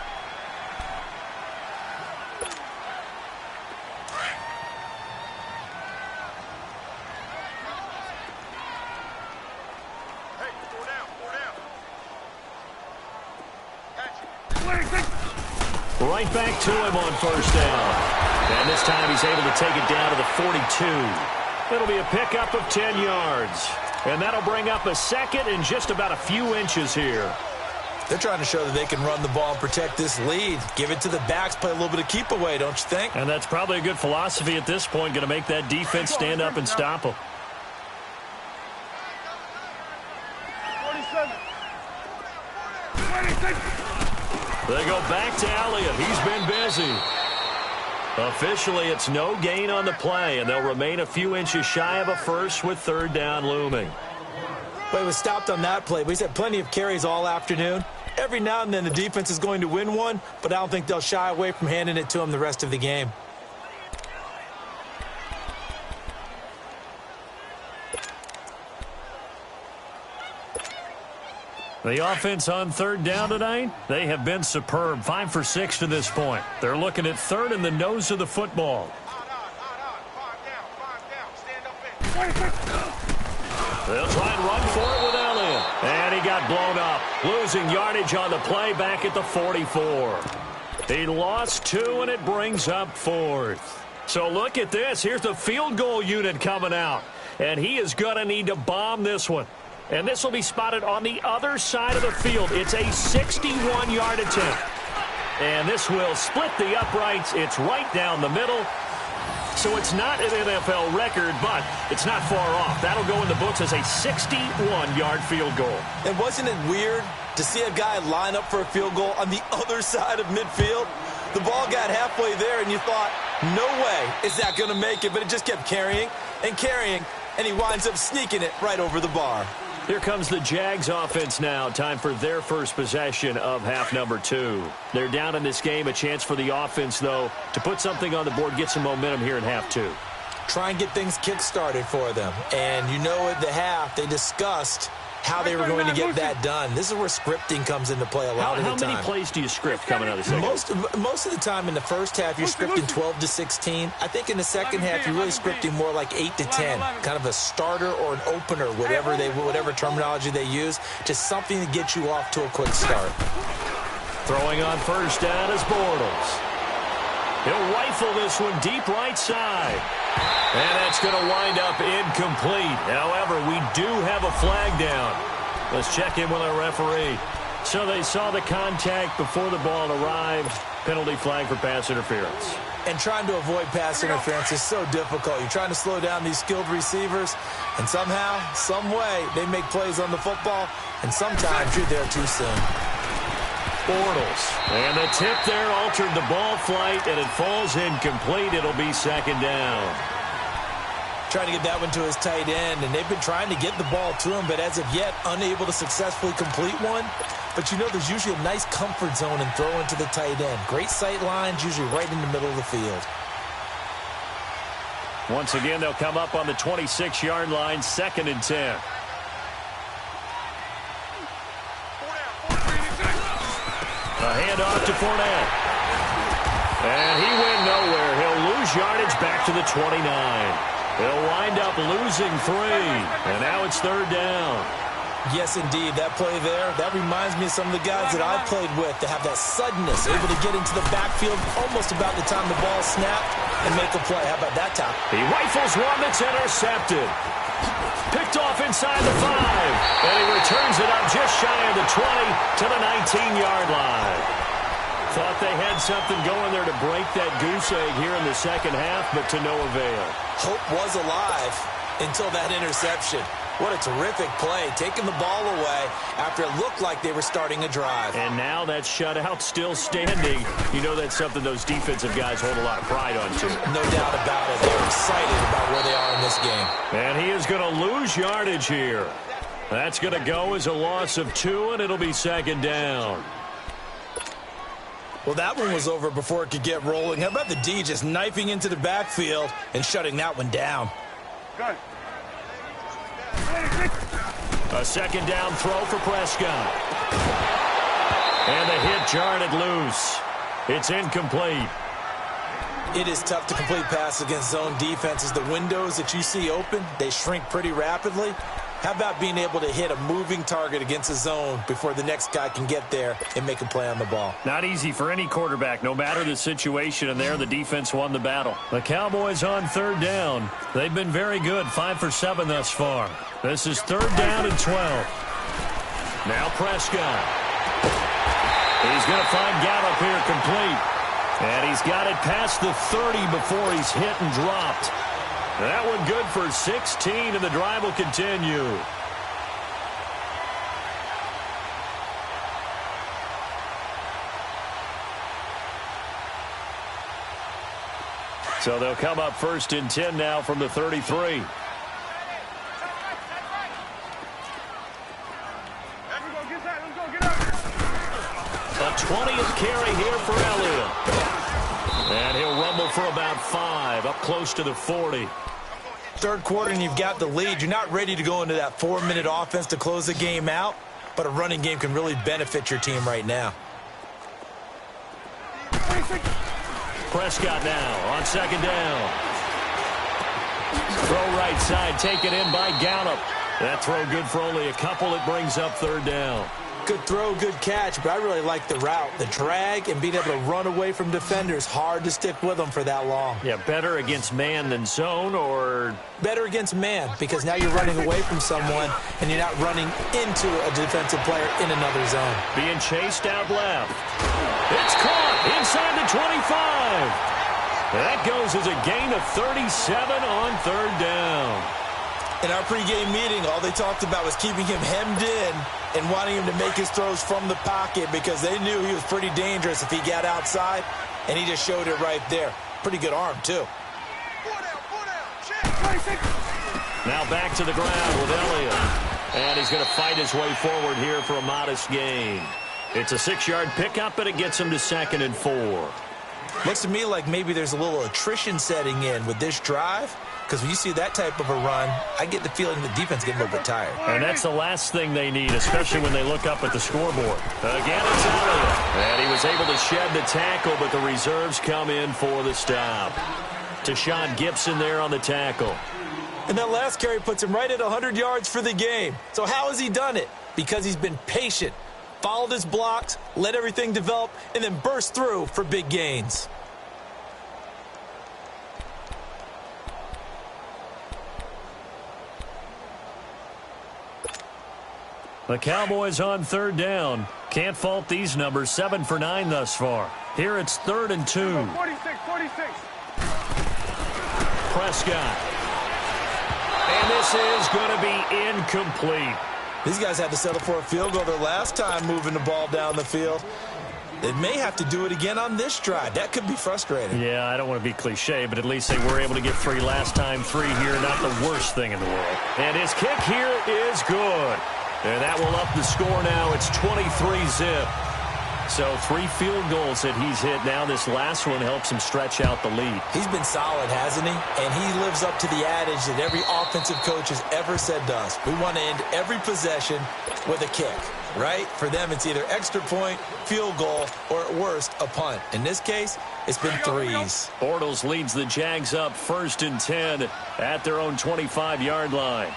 Right back to him on 1st down. And this time he's able to take it down to the 42. It'll be a pickup of 10 yards. And that'll bring up a 2nd and just about a few inches here.
They're trying to show that they can run the ball and protect this lead. Give it to the backs, play a little bit of keep away, don't you think?
And that's probably a good philosophy at this point, going to make that defense stand up and stop them.
47. 26.
They go back to Elliott. He's been busy. Officially, it's no gain on the play, and they'll remain a few inches shy of a first with 3rd down looming.
But he was stopped on that play. But he's had plenty of carries all afternoon. Every now and then the defense is going to win one, but I don't think they'll shy away from handing it to him the rest of the game.
The offense on 3rd down tonight, they have been superb. 5 for 6 to this point. They're looking at 3rd in the nose of the football. They'll try and run for it with Elliott. And he got blown up. Losing yardage on the play back at the 44. He lost 2, and it brings up 4th. So look at this. Here's the field goal unit coming out. And he is going to need to bomb this one. And this will be spotted on the other side of the field. It's a 61-yard attempt. And this will split the uprights. It's right down the middle. So it's not an NFL record, but it's not far off. That'll go in the books as a 61-yard field goal.
And wasn't it weird to see a guy line up for a field goal on the other side of midfield? The ball got halfway there, and you thought, no way is that going to make it, but it just kept carrying and carrying, and he winds up sneaking it right over the bar.
Here comes the Jags offense now. Time for their first possession of half number 2. They're down in this game. A chance for the offense, though, to put something on the board, get some momentum here in half 2.
Try and get things kick-started for them. And you know at the half, they discussed how they were going to get that done. This is where scripting comes into play a lot of the time.
How many plays do you script coming out of the second?
Most of the time in the first half, you're scripting 12 to 16. I think in the second half, you're really scripting more like 8 to 10. Kind of a starter or an opener, whatever terminology they use. Just something to get you off to a quick start.
Throwing on first down is Bortles. He'll rifle this one deep right side. And that's going to wind up incomplete. However, we do have a flag down. Let's check in with our referee. So they saw the contact before the ball arrived. Penalty flag for pass interference.
And trying to avoid pass interference is so difficult. You're trying to slow down these skilled receivers, and somehow, some way, they make plays on the football, and sometimes you're there too soon.
Bortles. And the tip there altered the ball flight, and it falls incomplete. It'll be second down.
Trying to get that one to his tight end, and they've been trying to get the ball to him, but as of yet, unable to successfully complete one. But you know there's usually a nice comfort zone in throwing to the tight end. Great sight lines, usually right in the middle of the field.
Once again, they'll come up on the 26-yard line, 2nd and 10. A handoff to Fournette. And he went nowhere. He'll lose yardage back to the 29. He'll wind up losing 3. And now it's 3rd down.
Yes, indeed. That play there, that reminds me of some of the guys that I played with to have that suddenness, able to get into the backfield almost about the time the ball snapped and make a play. How about that time?
He rifles one that's intercepted. Picked off inside the 5. And he returns it up just shy of the 20 to the 19-yard line. Thought they had something going there to break that goose egg here in the second half, but to no avail.
Hope was alive until that interception. What a terrific play, taking the ball away after it looked like they were starting a drive.
And now that shutout still standing. You know that's something those defensive guys hold a lot of pride on, too.
No doubt about it. They're excited about where they are in this game.
And he is going to lose yardage here. That's going to go as a loss of 2, and it'll be 2nd down.
Well, that one was over before it could get rolling. How about the D just knifing into the backfield and shutting that one down?
Good.
A 2nd down throw for Prescott. And the hit jarred it loose. It's incomplete.
It is tough to complete passes against zone defenses. The windows that you see open, they shrink pretty rapidly. How about being able to hit a moving target against a zone before the next guy can get there and make a play on the ball?
Not easy for any quarterback, no matter the situation, and there the defense won the battle. The Cowboys on 3rd down. They've been very good, 5 for 7 thus far. This is 3rd down and 12. Now Prescott. He's going to find Gallup here complete. And he's got it past the 30 before he's hit and dropped. That one good for 16, and the drive will continue. So they'll come up 1st and 10 now from the 33. A 20th carry here for Elliott. And he'll rumble for about 5, up close to the 40.
3rd quarter and you've got the lead. You're not ready to go into that 4-minute offense to close the game out, but a running game can really benefit your team right now.
Prescott now on 2nd down. Throw right side, taken in by Gallup. That throw good for only a couple. It brings up 3rd down.
Good throw, good catch, but I really like the route. The drag and being able to run away from defenders. Hard to stick with them for that long.
Yeah, better against man than zone, or?
Better against man, because now you're running away from someone and you're not running into a defensive player in another zone.
Being chased out left. It's caught inside the 25. That goes as a gain of 37 on third down.
In our pregame meeting, all they talked about was keeping him hemmed in and wanting him to make his throws from the pocket because they knew he was pretty dangerous if he got outside, and he just showed it right there. Pretty good arm, too.
Now back to the ground with Elliott. And he's going to fight his way forward here for a modest gain. It's a 6-yard pickup, and it gets him to 2nd and 4.
Looks to me like maybe there's a little attrition setting in with this drive, because when you see that type of a run, I get the feeling the defense getting a little bit tired.
And that's the last thing they need, especially when they look up at the scoreboard. Again, it's Elliott. And he was able to shed the tackle, but the reserves come in for the stop. Tashawn Gibson there on the tackle.
And that last carry puts him right at 100 yards for the game. So how has he done it? Because he's been patient, followed his blocks, let everything develop, and then burst through for big gains.
The Cowboys on third down. Can't fault these numbers. 7 for 9 thus far. Here it's 3rd and 2.
46.
Prescott. And this is going to be incomplete.
These guys had to settle for a field goal their last time moving the ball down the field. They may have to do it again on this drive. That could be frustrating.
Yeah, I don't want to be cliche, but at least they were able to get 3 last time. 3 here, not the worst thing in the world. And his kick here is good. And that will up the score now. It's 23-zip. So 3 field goals that he's hit now. This last one helps him stretch out the lead.
He's been solid, hasn't he? And he lives up to the adage that every offensive coach has ever said to us. We want to end every possession with a kick, right? For them, it's either extra point, field goal, or at worst, a punt. In this case, it's been 3s.
Bortles leads the Jags up 1st and 10 at their own 25-yard line.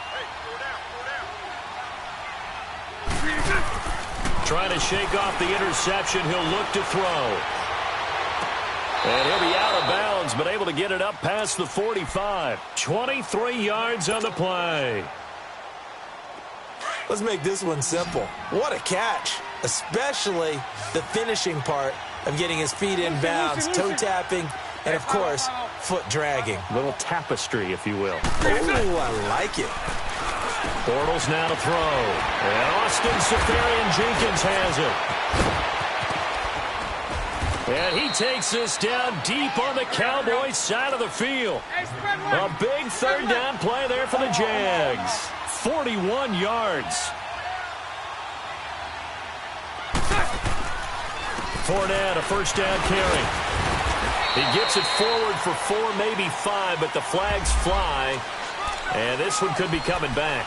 Trying to shake off the interception. He'll look to throw. And he'll be out of bounds, but able to get it up past the 45. 23 yards on the play.
Let's make this one simple. What a catch, especially the finishing part of getting his feet in bounds, toe tapping, and, of course, foot dragging.
Little tapestry, if you will.
Ooh, I like it.
Bortles now to throw. And Austin Seferian-Jenkins has it. And he takes this down deep on the Cowboys side of the field. A big 3rd down play there for the Jags. 41 yards. Fournette, a 1st down carry. He gets it forward for 4, maybe 5, but the flags fly. And this one could be coming back.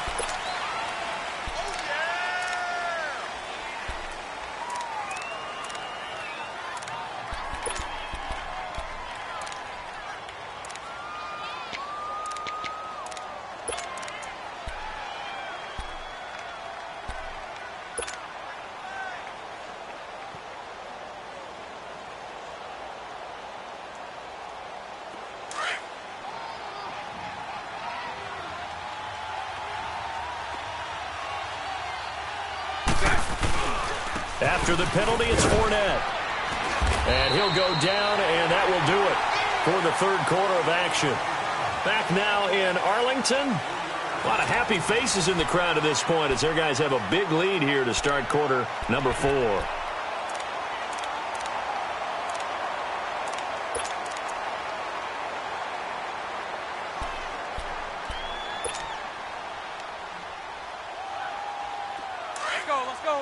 After the penalty, it's Fournette. And he'll go down, and that will do it for the 3rd quarter of action. Back now in Arlington. A lot of happy faces in the crowd at this point as their guys have a big lead here to start quarter number 4.
Let's go.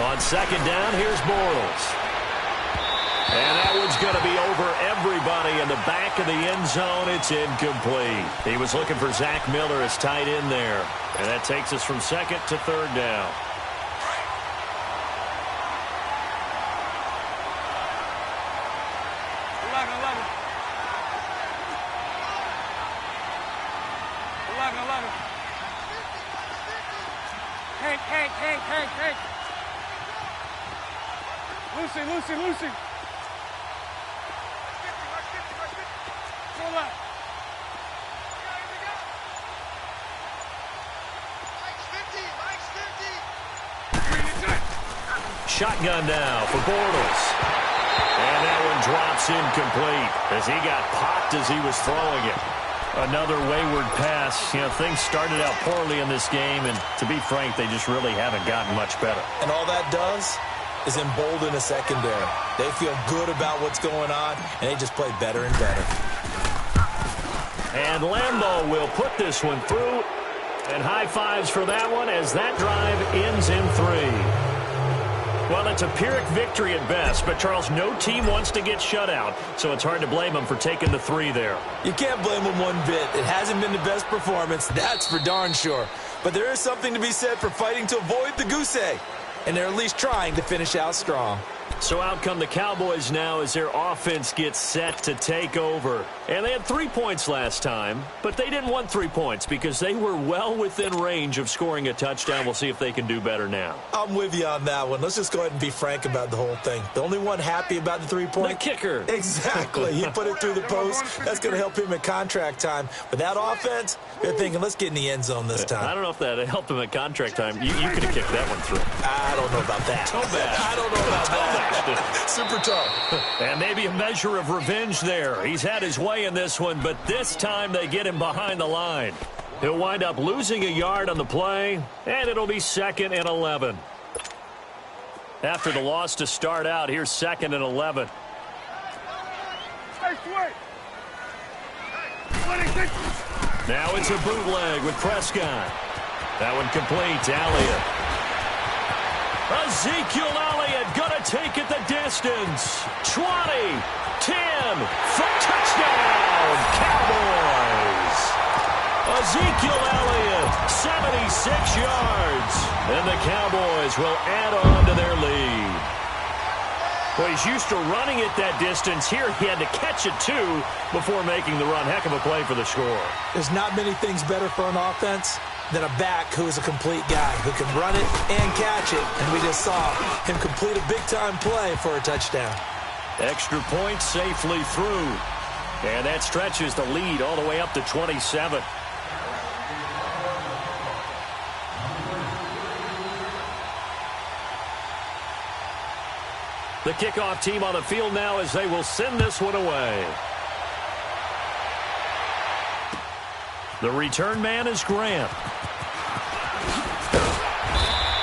On 2nd down, here's Bortles. And that one's going to be over everybody in the back of the end zone. It's incomplete. He was looking for Zach Miller as tight end there. And that takes us from 2nd to 3rd down.
Hank. Lucy. Pull up. Mike's 50.
shotgun now for Bortles. And that one drops incomplete as he got popped as he was throwing it. Another wayward pass. You know, things started out poorly in this game, and to be frank, they just really haven't gotten much better.
And all that does is embolden a secondary. They feel good about what's going on, and they just play better and better.
And Lambeau will put this one through. And high fives for that one as that drive ends in 3. Well, it's a Pyrrhic victory at best, but, Charles, no team wants to get shut out, so it's hard to blame them for taking the 3 there.
You can't blame them one bit. It hasn't been the best performance, that's for darn sure. But there is something to be said for fighting to avoid the goose egg, and they're at least trying to finish out strong.
So out come the Cowboys now as their offense gets set to take over. And they had 3 points last time, but they didn't want 3 points because they were well within range of scoring a touchdown. We'll see if they can do better now.
I'm with you on that one. Let's just go ahead and be frank about the whole thing. The only one happy about the 3-point?
The kicker.
Exactly. He put it through the post. That's going to help him at contract time. With that offense, they're thinking, let's get in the end zone this time.
I don't know if that helped him at contract time. You could have kicked that one through.
I don't know about that.
Toe bash.
I don't know about that. Super tough.
And maybe a measure of revenge there. He's had his way in this one, but this time they get him behind the line. He'll wind up losing a yard on the play, and it'll be 2nd and 11. After the loss to start out, here's 2nd and 11. Now it's a bootleg with Prescott. That one complete to Elliott. Ezekiel Elliott gonna take it the distance. 20, 10, for touchdown, Cowboys. Ezekiel Elliott, 76 yards. And the Cowboys will add on to their lead. Well, he's used to running it that distance. Here he had to catch it, too, before making the run. Heck of a play for the score.
There's not many things better for an offense than a back who is a complete guy who can run it and catch it. And we just saw him complete a big-time play for a touchdown.
Extra point safely through. And that stretches the lead all the way up to 27. The kickoff team on the field now as they will send this one away. The return man is Grant.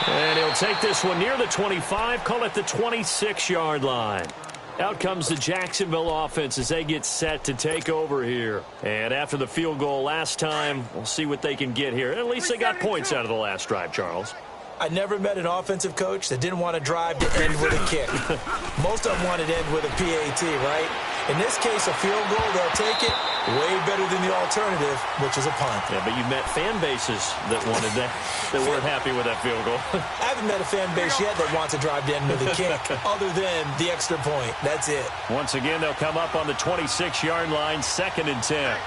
And he'll take this one near the 25, call it the 26-yard line. Out comes the Jacksonville offense as they get set to take over here. And after the field goal last time, we'll see what they can get here. At least they got points out of the last drive, Charles.
I never met an offensive coach that didn't want to drive to end with a kick. Most of them wanted to end with a PAT, right? In this case, a field goal, they'll take it way better than the alternative, which is a punt.
Yeah, but you've met fan bases that wanted that, that weren't happy with that field goal.
I haven't met a fan base yet that wants to drive to end with a kick, other than the extra point. That's it.
Once again, they'll come up on the 26-yard line, 2nd and 10.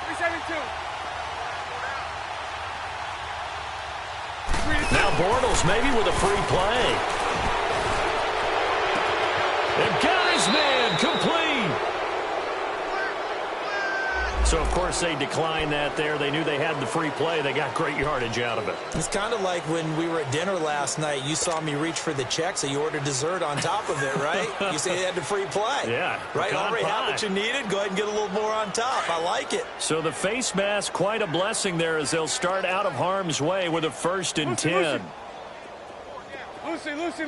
Now Bortles maybe with a free play. And got his man complete. So, of course, they declined that there. They knew they had the free play. They got great yardage out of it.
It's kind of like when we were at dinner last night. You saw me reach for the check, so you ordered dessert on top of it, right? You say you had the free play.
Yeah.
Right? Already had what you needed. Go ahead and get a little more on top. I like it.
So the face mask, quite a blessing there as they'll start out of harm's way with a 1st and 10.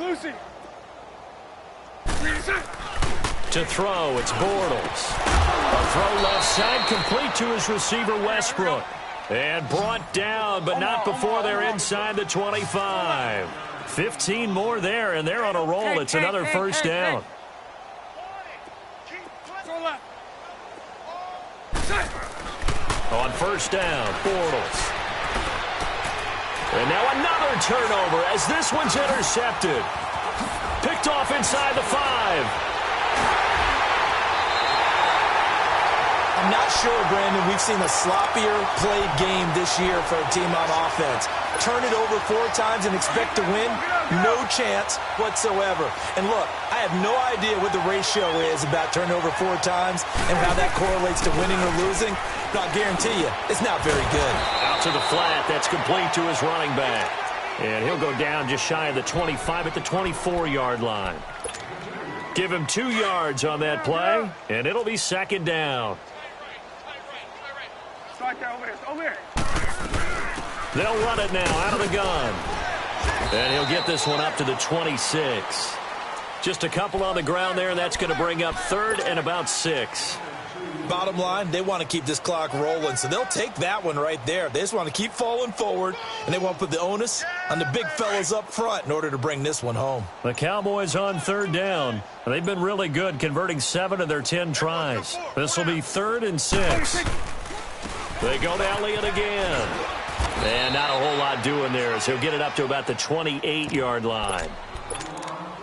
Lucy.
To throw, it's Bortles. A throw left side, complete to his receiver, Westbrook. And brought down, but not before they're inside the 25. 15 more there, and they're on a roll. It's another 1st down. On 1st down, Bortles. And now another turnover as this one's intercepted. Picked off inside the 5.
I'm not sure, Brandon, we've seen a sloppier played game this year for a team on offense. Turn it over 4 times and expect to win? No chance whatsoever. And look, I have no idea what the ratio is about turnover 4 times and how that correlates to winning or losing. But I'll guarantee you, it's not very good.
Out to the flat, that's complete to his running back. And he'll go down just shy of the 25 at the 24-yard line. Give him 2 yards on that play, and it'll be second down.
Over here.
They'll run it now out of the gun. And he'll get this one up to the 26. Just a couple on the ground there, and that's going to bring up 3rd and about 6.
Bottom line, they want to keep this clock rolling, so they'll take that one right there. They just want to keep falling forward, and they want to put the onus on the big fellas up front in order to bring this one home.
The Cowboys on 3rd down. They've been really good, converting 7 of their 10 tries. This will be 3rd and 6. They go to Elliott again. And not a whole lot doing there as he'll get it up to about the 28-yard line.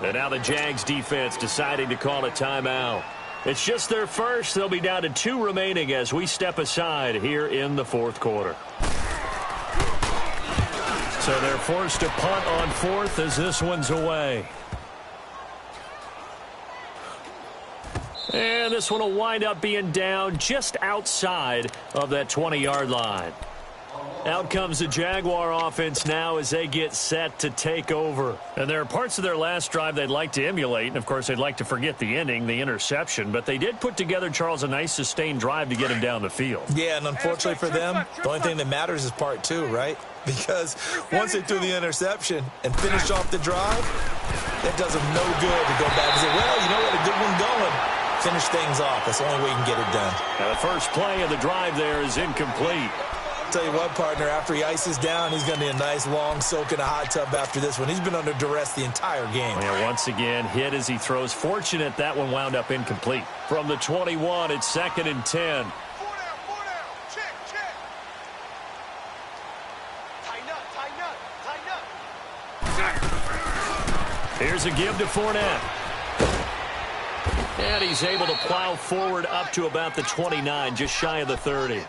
And now the Jags defense deciding to call a timeout. It's just their first. They'll be down to 2 remaining as we step aside here in the 4th quarter. So they're forced to punt on 4th as this one's away. And this one will wind up being down just outside of that 20-yard line. Out comes the Jaguar offense now as they get set to take over. And there are parts of their last drive they'd like to emulate. And, of course, they'd like to forget the ending, the interception. But they did put together, Charles, a nice sustained drive to get him down the field.
Yeah, and unfortunately for them, the only thing that matters is part 2, right? Because once they threw the interception and finished off the drive, that does them no good to go back and say, well, you know what, a good one going. Finish things off. That's the only way you can get it done.
Now, the first play of the drive there is incomplete.
Tell you what, partner, after he ices down, he's going to need a nice long soak in a hot tub after this one. He's been under duress the entire game.
And once again, hit as he throws. Fortunate that one wound up incomplete. From the 21, it's 2nd and 10.
4 down. Check. Tighten up.
Here's a give to Fournette. And he's able to plow forward up to about the 29, just shy of the 30.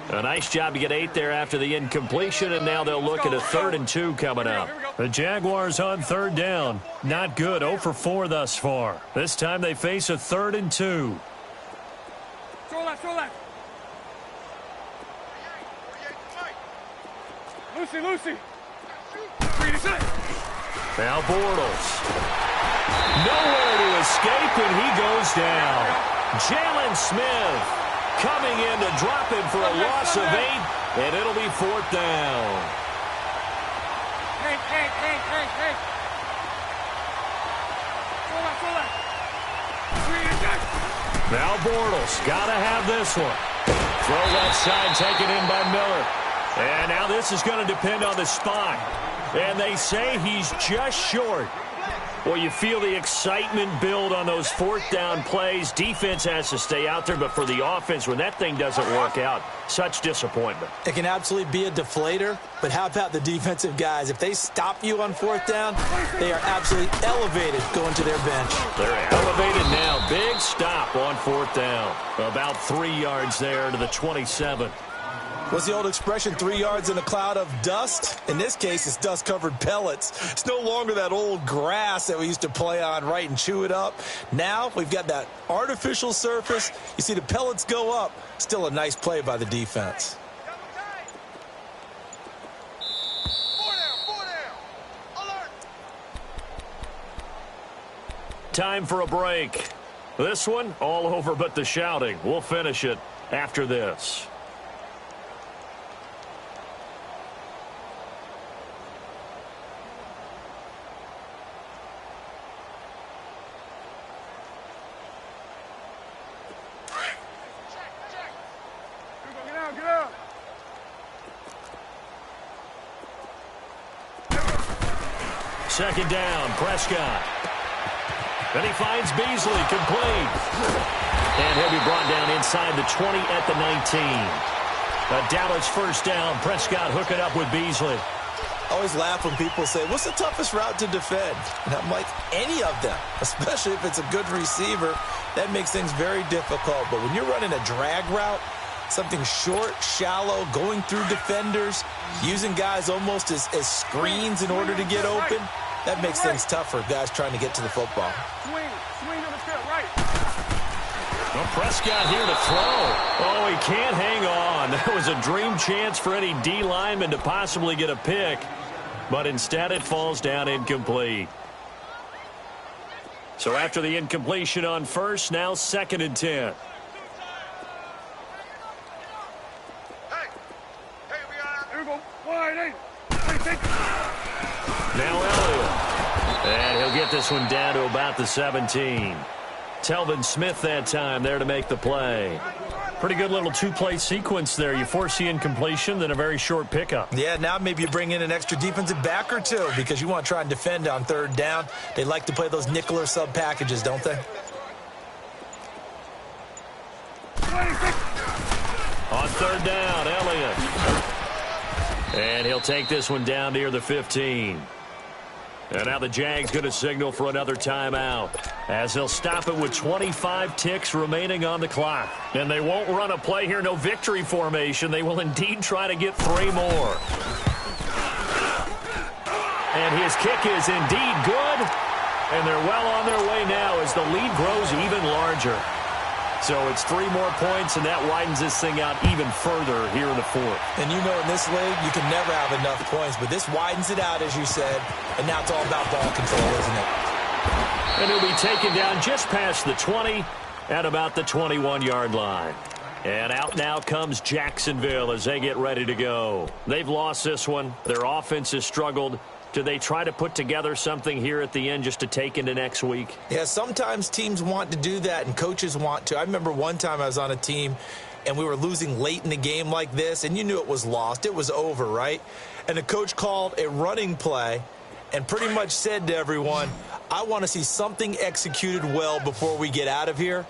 A nice job to get 8 there after the incompletion, and now they'll look at a 3rd and 2 coming up. The Jaguars on 3rd down. Not good, 0 for 4 thus far. This time they face a 3rd and 2.
Throw left. Lucy.
Now Bortles. Nowhere to escape, and he goes down. Jalen Smith coming in to drop him for a loss of 8, and it'll be 4th down.
Hey. Throw left.
Now Bortles, got to have this one. Throw left side, taken in by Miller. And now this is going to depend on the spot. And they say he's just short. Well, you feel the excitement build on those 4th down plays. Defense has to stay out there, but for the offense, when that thing doesn't work out, such disappointment.
It can absolutely be a deflator, but how about the defensive guys? If they stop you on 4th down, they are absolutely elevated going to their bench.
They're elevated now. Big stop on 4th down. About 3 yards there to the 27.
What's the old expression, 3 yards in a cloud of dust? In this case, it's dust-covered pellets. It's no longer that old grass that we used to play on, right, and chew it up. Now we've got that artificial surface. You see the pellets go up. Still a nice play by the defense.
4 down. Alert.
Time for a break. This one, all over but the shouting. We'll finish it after this.
Get out.
Second down, Prescott. Then he finds Beasley, complete. And he'll be brought down inside the 20 at the 19. A Dallas first down. Prescott hooking up with Beasley.
I always laugh when people say, what's the toughest route to defend? And I'm like, any of them, especially if it's a good receiver. That makes things very difficult. But when you're running a drag route, something short, shallow, going through defenders, using guys almost as screens in order to get open, that makes things tough for guys trying to get to the football.
Swing on the field, right.
Well, Prescott here to throw. Oh, he can't hang on. That was a dream chance for any D lineman to possibly get a pick. but instead it falls down incomplete. So after the incompletion on first, now 2nd and 10. Now Elliott. And he'll get this one down to about the 17. Telvin Smith that time there to make the play. Pretty good little two-play sequence there. You force the incompletion, then a very short pickup.
Yeah, now maybe you bring in an extra defensive back or two because you want to try and defend on 3rd down. They like to play those nickel or sub packages, don't they?
On 3rd down, Elliott. And he'll take this one down near the 15. And now the Jags going to signal for another timeout as they'll stop it with 25 ticks remaining on the clock. And they won't run a play here, no victory formation. They will indeed try to get 3 more. And his kick is indeed good. And they're well on their way now as the lead grows even larger. So it's 3 more points, and that widens this thing out even further here in the 4th.
And you know in this league, you can never have enough points, but this widens it out, as you said, and now it's all about ball control, isn't it?
And he'll be taken down just past the 20 at about the 21-yard line. And out now comes Jacksonville as they get ready to go. They've lost this one. Their offense has struggled. Do they try to put together something here at the end just to take into next week?
Yeah, sometimes teams want to do that and coaches want to. I remember one time I was on a team and we were losing late in the game like this, and you knew it was lost. It was over, right? And the coach called a running play and pretty much said to everyone, I want to see something executed well before we get out of here.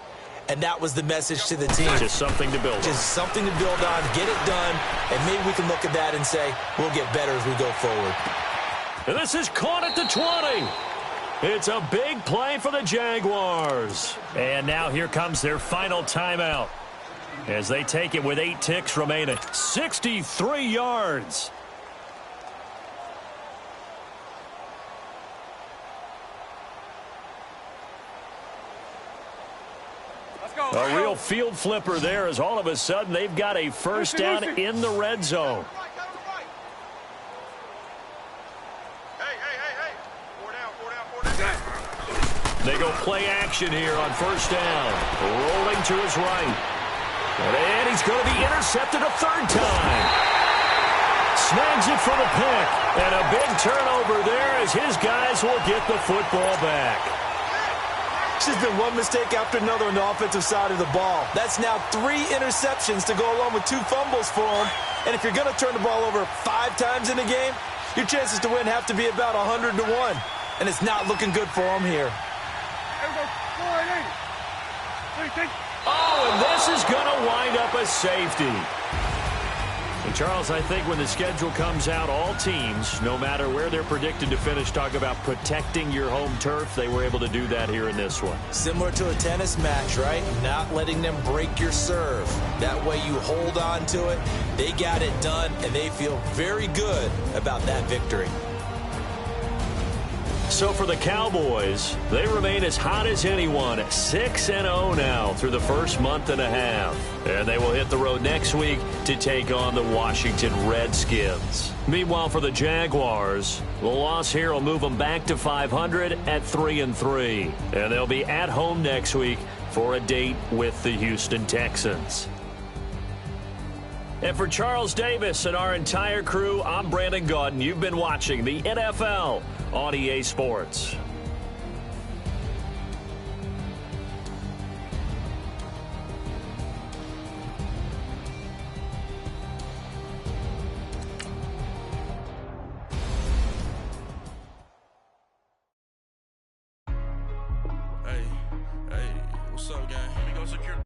And that was the message to the team.
Just something to build on.
Just something to build on, get it done, and maybe we can look at that and say, we'll get better as we go forward.
And this is caught at the 20. It's a big play for the Jaguars. And now here comes their final timeout as they take it with 8 ticks remaining. 63 yards. A real field flipper there as all of a sudden they've got a first down in the red zone. They go play action here on first down. Rolling to his right. And he's going to be intercepted a 3rd time. Snags it for the pick. And a big turnover there as his guys will get the football back.
It's just been one mistake after another on the offensive side of the ball. That's now 3 interceptions to go along with 2 fumbles for him. And if you're going to turn the ball over 5 times in a game, your chances to win have to be about 100 to 1. And it's not looking good for him here.
Oh, and this is going to wind up a safety. And Charles, I think when the schedule comes out, all teams, no matter where they're predicted to finish, talk about protecting your home turf. They were able to do that here in this one.
Similar to a tennis match, right? Not letting them break your serve. That way you hold on to it. They got it done, and they feel very good about that victory.
So for the Cowboys, they remain as hot as anyone, 6-0 now through the first month and a half. And they will hit the road next week to take on the Washington Redskins. Meanwhile, for the Jaguars, the loss here will move them back to 500 at 3-3. And they'll be at home next week for a date with the Houston Texans. And for Charles Davis and our entire crew, I'm Brandon Gaudin. You've been watching the NFL on EA Sports.
Hey, what's up, gang? Let me go secure